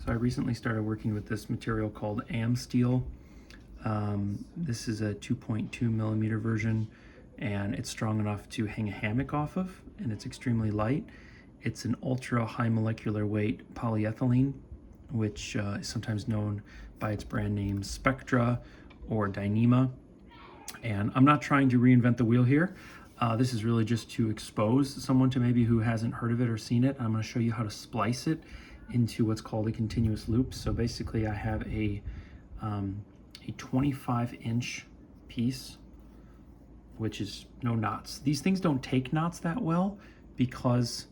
So I recently started working with this material called Amsteel. This is a 2.2 millimeter version, and it's strong enough to hang a hammock off of, and it's extremely light. It's an ultra high molecular weight polyethylene, which is sometimes known by its brand name Spectra or Dyneema. And I'm not trying to reinvent the wheel here. This is really just to expose someone to maybe who hasn't heard of it or seen it. I'm going to show you how to splice it into what's called a continuous loop. So basically I have a 25-inch piece, which is no knots. These things don't take knots that well because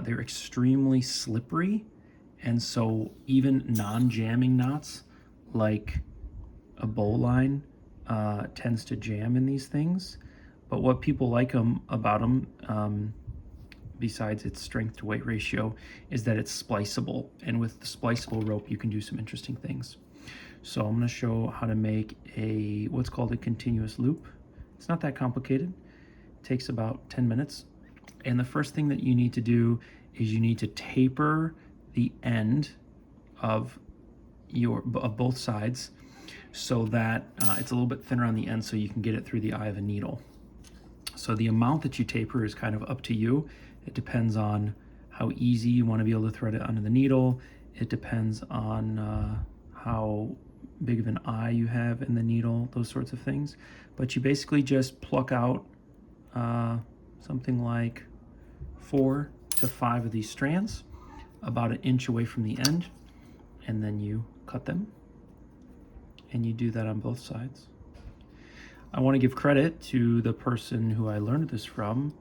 they're extremely slippery. And so even non-jamming knots like a bowline tends to jam in these things. But what people like about them, besides its strength to weight ratio, is that it's spliceable. And with the spliceable rope, you can do some interesting things. So I'm going to show how to make what's called a continuous loop. It's not that complicated. It takes about 10 minutes. And the first thing that you need to do is you need to taper the end of both sides so that it's a little bit thinner on the end so you can get it through the eye of a needle. So the amount that you taper is kind of up to you. It depends on how easy you want to be able to thread it onto the needle. It depends on how big of an eye you have in the needle, those sorts of things. But you basically just pluck out something like 4 to 5 of these strands, about 1 inch away from the end, and then you cut them. And you do that on both sides. I want to give credit to the person who I learned this from,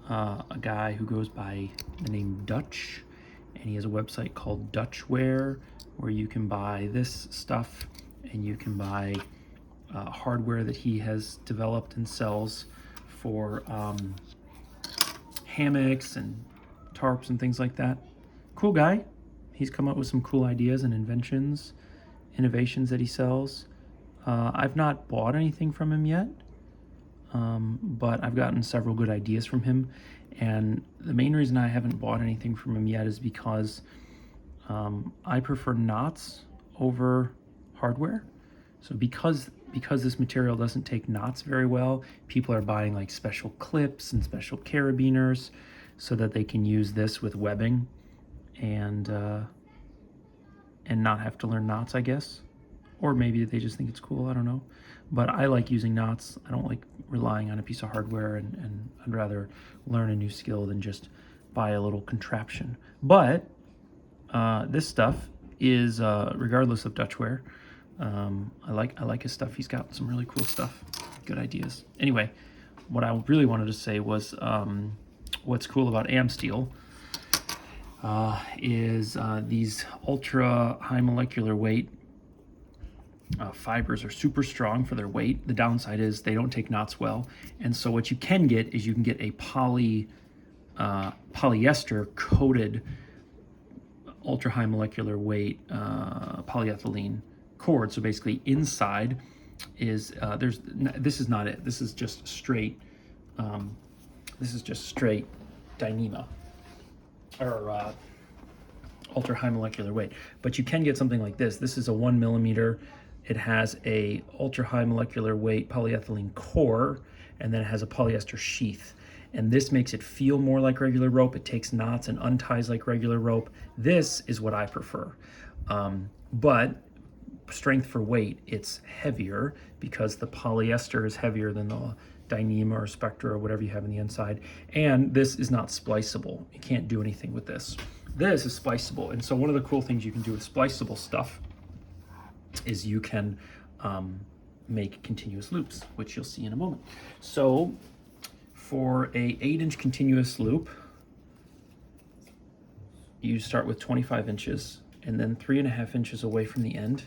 a guy who goes by the name Dutch, and he has a website called Dutchware where you can buy this stuff, and you can buy hardware that he has developed and sells for hammocks and tarps and things like that. Cool guy. He's come up with some cool ideas and innovations that he sells. I've not bought anything from him yet, but I've gotten several good ideas from him. And the main reason I haven't bought anything from him yet is because I prefer knots over hardware. So because this material doesn't take knots very well, people are buying like special clips and special carabiners so that they can use this with webbing and not have to learn knots, I guess. Or maybe they just think it's cool, I don't know. But I like using knots. I don't like relying on a piece of hardware, and I'd rather learn a new skill than just buy a little contraption. But this stuff is, regardless of Dutchware, I like his stuff. He's got some really cool stuff, good ideas. Anyway, what I really wanted to say was what's cool about Amsteel is these ultra high molecular weight fibers are super strong for their weight. The downside is they don't take knots well. And so what you can get is you can get a polyester coated ultra high molecular weight polyethylene cord. So basically inside is, this is not it. This is just straight Dyneema or ultra high molecular weight. But you can get something like this. This is a 1 millimeter. It has a ultra high molecular weight polyethylene core, and then it has a polyester sheath. And this makes it feel more like regular rope. It takes knots and unties like regular rope. This is what I prefer. But strength for weight, it's heavier because the polyester is heavier than the Dyneema or Spectra or whatever you have on the inside. And this is not spliceable. You can't do anything with this. This is spliceable. And so one of the cool things you can do with spliceable stuff is you can make continuous loops, which you'll see in a moment. So for a 8-inch continuous loop, you start with 25 inches, and then 3.5 inches away from the end,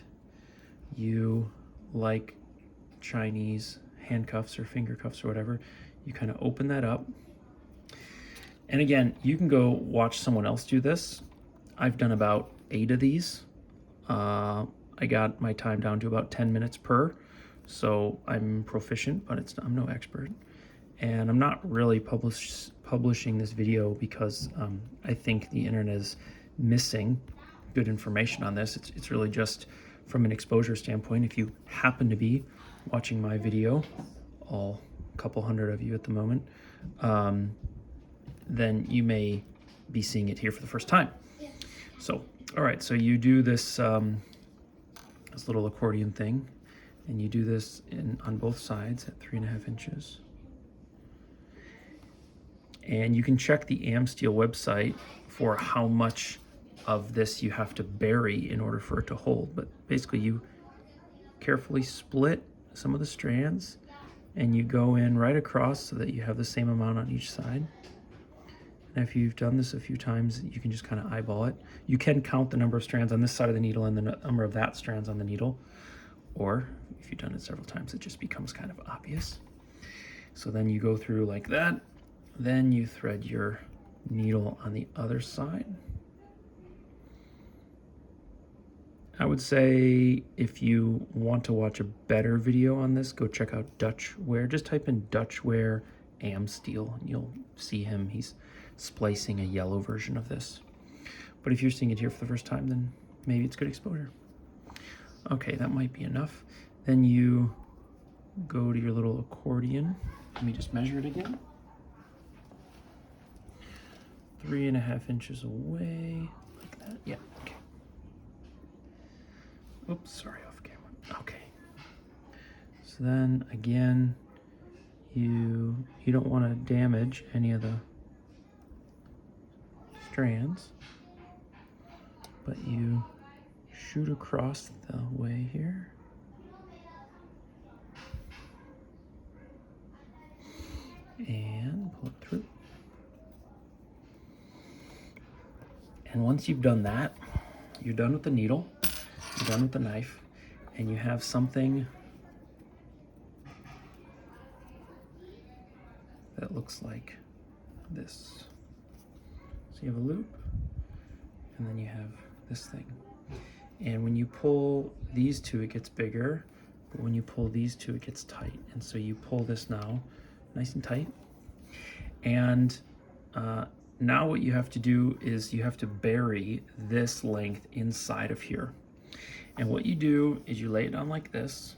you, like Chinese handcuffs or finger cuffs or whatever, you kind of open that up. And again, you can go watch someone else do this. I've done about 8 of these. I got my time down to about 10 minutes per, so I'm proficient, but I'm no expert. And I'm not really publishing this video because I think the internet is missing good information on this. It's really just from an exposure standpoint. If you happen to be watching my video, all couple hundred of you at the moment, then you may be seeing it here for the first time. So, all right, so you do this, this little accordion thing, and you do this on both sides at 3.5 inches. And you can check the Amsteel website for how much of this you have to bury in order for it to hold. But basically you carefully split some of the strands and you go in right across so that you have the same amount on each side. And if you've done this a few times, you can just kind of eyeball it. You can count the number of strands on this side of the needle and the number of that strands on the needle. Or if you've done it several times, it just becomes kind of obvious. So then you go through like that. Then you thread your needle on the other side. I would say if you want to watch a better video on this, go check out Dutch Wear. Just type in Dutch Wear Amsteel and you'll see him. He's splicing a yellow version of this. But if you're seeing it here for the first time, then maybe it's good exposure. Okay, that might be enough. Then you go to your little accordion. Let me just measure it again. 3.5 inches away, like that. Yeah, okay. Oops, sorry, off camera. Okay. So then again, you don't want to damage any of the strands, but you shoot across the way here. And pull it through. And once you've done that, you're done with the needle, you're done with the knife, and you have something that looks like this. So you have a loop, and then you have this thing. And when you pull these two, it gets bigger, but when you pull these two, it gets tight. And so you pull this now, nice and tight. And now what you have to do is you have to bury this length inside of here. And what you do is you lay it down like this,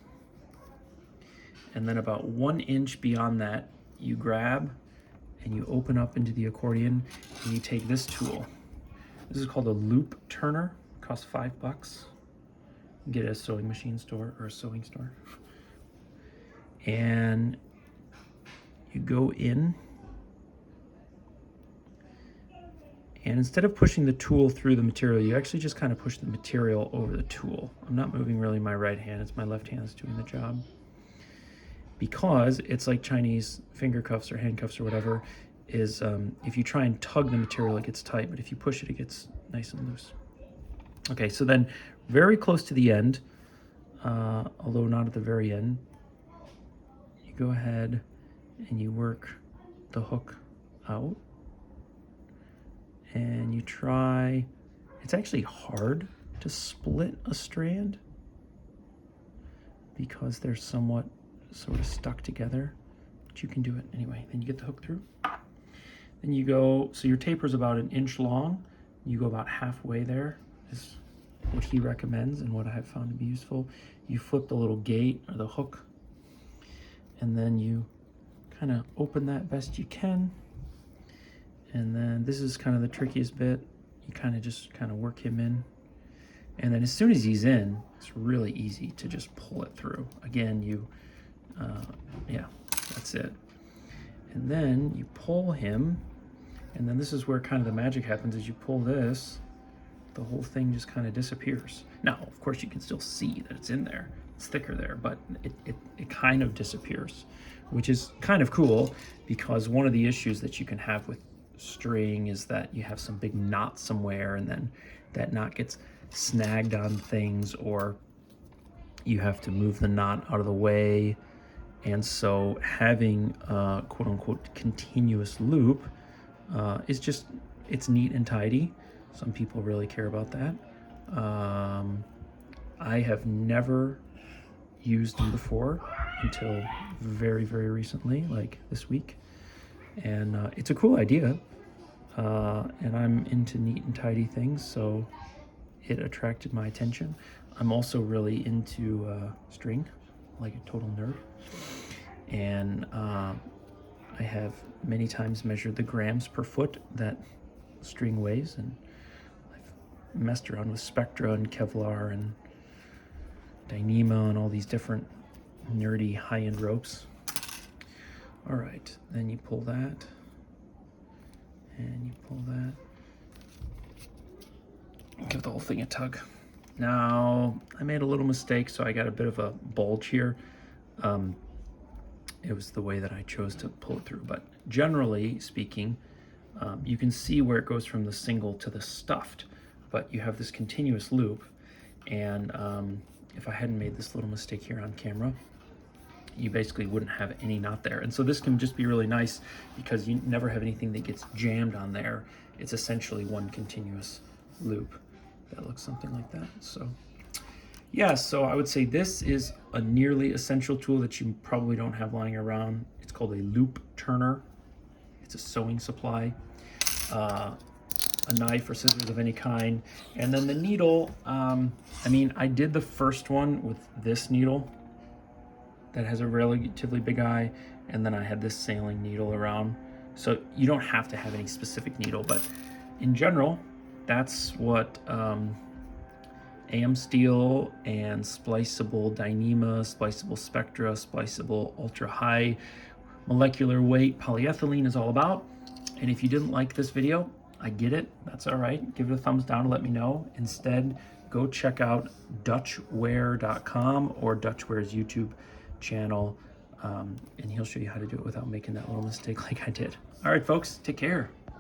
and then about 1 inch beyond that, you grab and you open up into the accordion and you take this tool. This is called a loop turner. It costs $5. You can get it at a sewing machine store or a sewing store. And you go in, and instead of pushing the tool through the material, you actually just kind of push the material over the tool. I'm not moving really my right hand, it's my left hand that's doing the job. Because it's like Chinese finger cuffs or handcuffs or whatever, is if you try and tug the material, it gets tight, but if you push it, it gets nice and loose. Okay, so then very close to the end, although not at the very end, you go ahead and you work the hook out. And you try, it's actually hard to split a strand because they're somewhat sort of stuck together, but you can do it anyway. Then you get the hook through. Then you go, so your taper is about 1 inch long. You go about halfway there, is what he recommends and what I have found to be useful. You flip the little gate or the hook, and then you kind of open that best you can. And then this is kind of the trickiest bit. You kind of work him in. And then as soon as he's in, it's really easy to just pull it through. Again, yeah, that's it. And then you pull him, and then this is where kind of the magic happens. As you pull this, the whole thing just kind of disappears. Now, of course, you can still see that it's in there. It's thicker there, but it kind of disappears, which is kind of cool, because one of the issues that you can have with string is that you have some big knot somewhere, and then that knot gets snagged on things, or you have to move the knot out of the way. And so having a quote-unquote continuous loop is just, it's neat and tidy. Some people really care about that. I have never used them before until very, very recently, like this week. And it's a cool idea. And I'm into neat and tidy things, so it attracted my attention. I'm also really into string, like a total nerd. And I have many times measured the grams per foot that string weighs, and I've messed around with Spectra and Kevlar and Dyneema and all these different nerdy high-end ropes. All right, then you pull that, and you pull that. Give the whole thing a tug. Now, I made a little mistake, so I got a bit of a bulge here. It was the way that I chose to pull it through, but generally speaking, you can see where it goes from the single to the stuffed, but you have this continuous loop, and if I hadn't made this little mistake here on camera, you basically wouldn't have any knot there. And so this can just be really nice because you never have anything that gets jammed on there. It's essentially one continuous loop that looks something like that. So yeah, so I would say this is a nearly essential tool that you probably don't have lying around. It's called a loop turner. It's a sewing supply, a knife or scissors of any kind. And then the needle, I mean, I did the first one with this needle that has a relatively big eye, and then I had this sailing needle around. So you don't have to have any specific needle, but in general, that's what Amsteel and spliceable Dyneema, spliceable Spectra, spliceable ultra high molecular weight polyethylene is all about. And if you didn't like this video, I get it, that's all right. Give it a thumbs down and let me know. Instead, go check out Dutchware.com or Dutchware's YouTube channel, and he'll show you how to do it without making that little mistake like I did. All right, folks, take care.